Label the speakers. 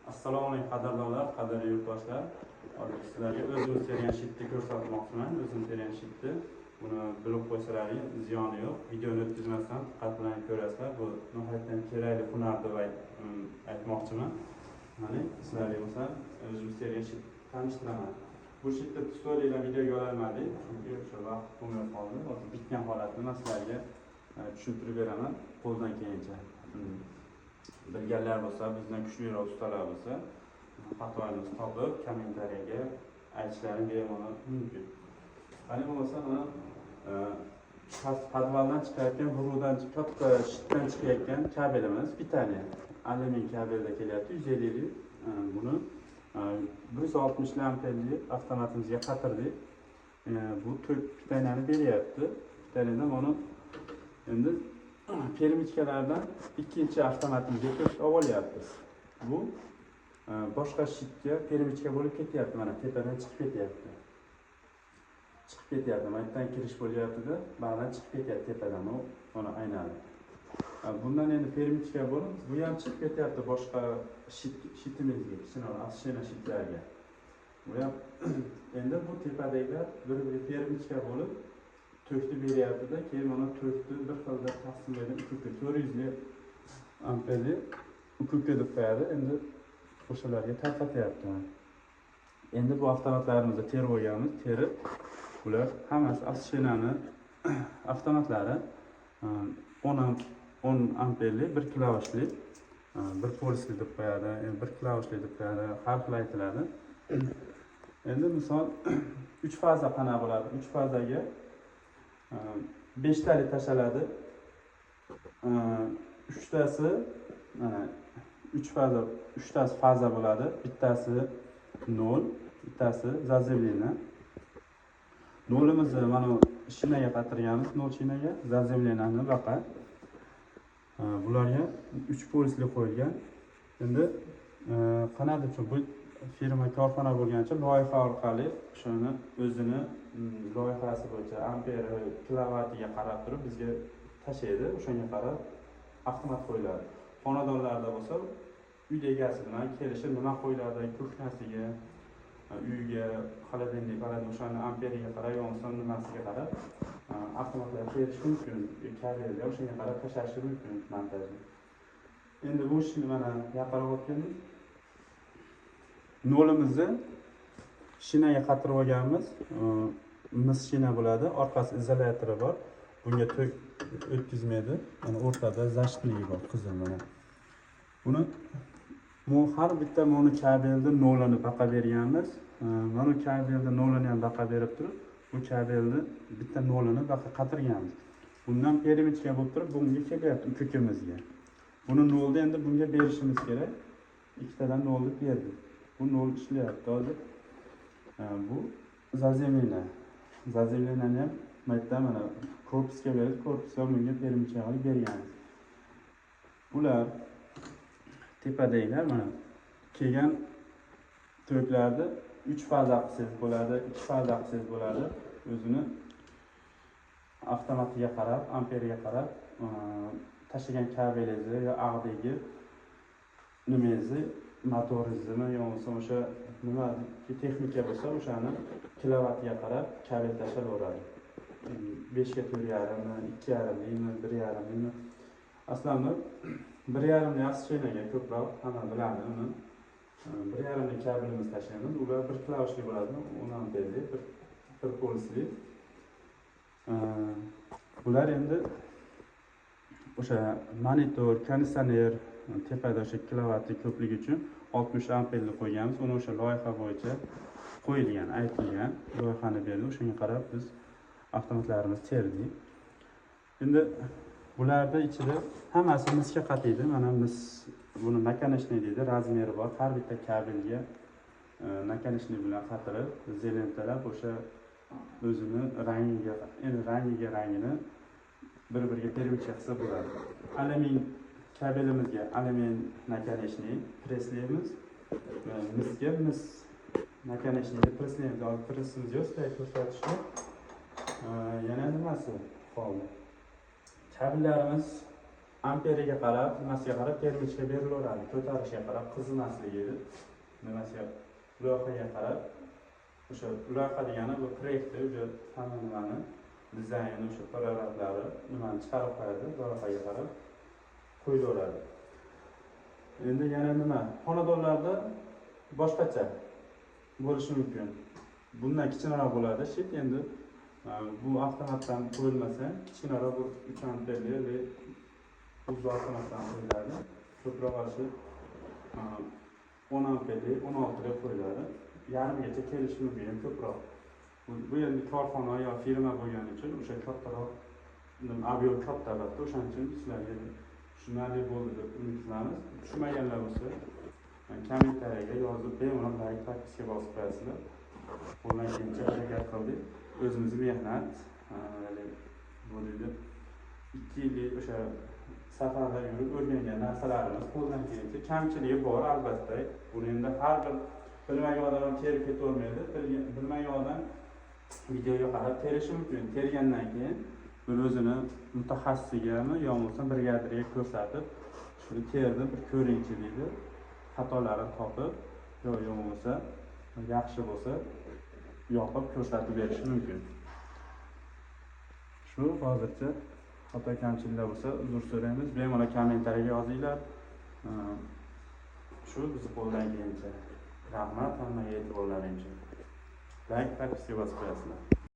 Speaker 1: Assalomu alaykum qadrdonlar, qadrli yurtdoshlar. Hozir sizlarga o'zimiz tergan shitni ko'rsatmoqchiman. O'zim tergan shitni. Buni bilib qo'ysalaring ziyoni yo'q. Videoni o'tkazmasdan diqqat bilan ko'rasizlar. Bu nihoyatdan kerakli hunar deb aytmoqchiman. Mana sizlarga masalan o'zimiz tergan shitni tanishtiraman. Bu shitni tutoriallar videoga ololmadik, chunki o'sha vaqt bo'lmay qoldi. Hozir bitgan holatini men sizlarga tushuntirib beraman qo'ldan kelgancha. Bilganlar bo'lsa, bizdan kuchliroq ustalar bo'lsa, xatoyimizni topib kommentariyaga aytishlaring bemalol mumkin. Mana bo'lmasa mana podvaldan chiqayotgan burudan katta shitdan chiqayotgan kabelimiz Pitaniya. Alyumin kabelda kelyapti 150 lik. Buni 160 amperli avtomatimizga qatirdik. Bu Pitaniyani beryapti. Pitaniyadan buni endi permitkalardan ikkinchi avtomatimizga ko'chirib olyapmiz. Bu boshqa shitga permitka bo'lib ketyapti, mana tepadan chiqib ketyapti. Maytdan kirish bo'lyapti-da, ba'zan chiqib ketyapti tepadan, ona aynalib. Bundan endi permitka bo'lib, bu ham chiqib ketyapti boshqa shitimizga, kichkina ashina shitlarga. Bu ham endi bu tepadagilar bir-biriga permitka bo'lib to'kni beryapti-da, keyin mana to'kni bir xilda taqsimlaydi, 400 amperli ukukka deb qo'yadi. Endi o'shalarga tarqatyapti. Endi bu avtomatlarimizni terib olganmiz, terib bular hammasi ashinani avtomatlari 10 amperli, 1 klavishli, 1 polisli deb qo'yadi, 1 klavishli deb qo'yadi, har xil aytiladi. Endi misol 3 faza qana bo'ladi. 3 fazaga 5 talik tashaladi. 3tasi mana 3tasi faza bo'ladi. Bittasi 0, bittasi zazemlina. 0'imizni mana shinaga qatirganmiz, 0 shinaga, zazemlinani baqa. Bularga 3 polisli qo'yilgan. Endi qanday deb bu firma korxona bo'lgancha loyiha orqali shuni o'zini loyihasi bo'yicha amperi, kilovatiga qarab turib bizga tashlaydi. O'shanga qarab avtomat qo'yiladi. Xonadonlarda bo'lsa, uy egasi bilan kelishib nima qo'yiladi, kuxnasiga, uyga, xolodilnik, o'shani amperiga qarab, yo'nson nimasiga qarab avtomatlar qo'yish mumkin. Kabelga o'shanga qarab tashlash mumkin montajni. Endi bu ishni mana yaqinroq o'tganmiz. 0'imizni shinaga qatirib olganmiz. Mis shina bo'ladi, orqasi izolyatori bor. Bunga tok o'tkazmaydi. Mana o'rtada zashtnigi bor, qizil mana. Buni har bitta mana kabelda 0'ni baqa berganmiz. Mana kabelda 0'ni ham baqa berib turib, bu kabelni bitta 0'ni baqa qatirganmiz. Bundan permitka bo'lib turib, bunga kelyapti ukukimizga. Buni 0'da endi bunga berishimiz kerak. Ikkitadan 0 deb berdik. Bu 0 ishlayapti hozir. Bu zazemlina. Zazemlinani ham maytdan mana korpusga berib, korpusga bunga permitka olib berganmiz. Bular tepadagilar mana kelgan toklarda 3 faza aqsiz bo'ladi, 2 faza aqsiz bo'ladi. O'zini avtomatiga qarab, amperiga qarab tashlagan kabelingizni yo ag'dagi nimangizni, motoringizni yo'nsa o'sha nima texnika bo'lsa, o'shani kilovatiga qarab kabel tashlaveradi. 5 ga 4,5, 2,5, 1,5. Aslında 1,5 asshinaga ko'proq hamma biladi uni. 1,5 kabelimiz tashlaymiz. Ular 1 klavishli bo'ladi, 10 amperli, 1 polisli. Bular endi o'sha monitor, konditsioner, tepada o'sha kilovati ko'pligi uchun 60 amperli qo'yganmiz. Uni o'sha loyiha bo'yicha qo'yilgan, aytilgan loyihani berdi. O'shanga qarab biz avtomatlarimizni terdik. Endi bularda ichida hammasi misga qatiydi. Mana mis buni nakonechniy deydi, razmeri bor. Har bitta kabelga nakonechniy bilan qatirib, zelentalab o'sha o'zini rangiga, endi rangini bir-biriga permitka qilsa bo'ladi. Alyumin kabelimizga alyumin nakonechniy preslaymiz. Misga mis nakonechniyni preslaymiz. Hozir presimiz yo'q, sizlarga ko'rsatishga. Yana nimasi qoldi? Kabellarimiz amperiga qarab, nimasiga qarab termishga berilaveradi. Ko'tarishiga qarab, qizimasligi, nimasiga, loyihaga qarab. O'sha loyiha degani bu proyektni, o'sha hamma nimani, dizayni, o'sha paragraflari nimani chiqarib qo'yadi, loyihaga qarab qo'yilaveradi. Endi yana nima? Xonadonlarda boshqacha bo'lishi mumkin. Bundan kichikroq bo'ladi, shit endi bu avtomatdan qo'yilmasa, kichikroq bir 3 amperli va o'zi avtomatdan qo'yiladi. Ko'proq olishi 10 amperli, 16 ga qo'yiladi. Yarimgacha kelishi mumkin, ko'proq. Bu endi korxona yo firma bo'lgani uchun o'sha kattaroq ob'yem katta albatta, o'shaning uchun sizlarga tushunarli bo'ldi deb umid qilamiz. Tushunmaganlar bo'lsa, kommentariyaga yozib, bemalol like tagiga bosib qo'yasizlar. Qo'ldan kelgancha harakat qildik. O'zimizni mehnat, bu deydi 2 yillik o'sha safarda yurib o'rgangan narsalarimiz qo'ldan kelgancha kamchiligi bor albatta. Buni endi har bir bilmagan odam terib ketavermaydi. Bilmagan odam videoga qarab terishi mumkin. Tergandan keyin bir o'zini mutaxassigami yo bo'lmasa brigadiriga ko'rsatib, shuni terdi, bir ko'ringchi deydi. Xatolarini topib, yo bo'lmasa yaxshi bo'lsa yopib ko'rsatib berishi mumkin. Shu hozircha xato kamchiliklar bo'lsa uzr so'raymiz. Bemalol kommentariyaga yozinglar. Shu biz qo'ldan kelgancha. Rahmat hammaga e'tiborlaringiz uchun. Like, tagiga bosib qo'yasizlar.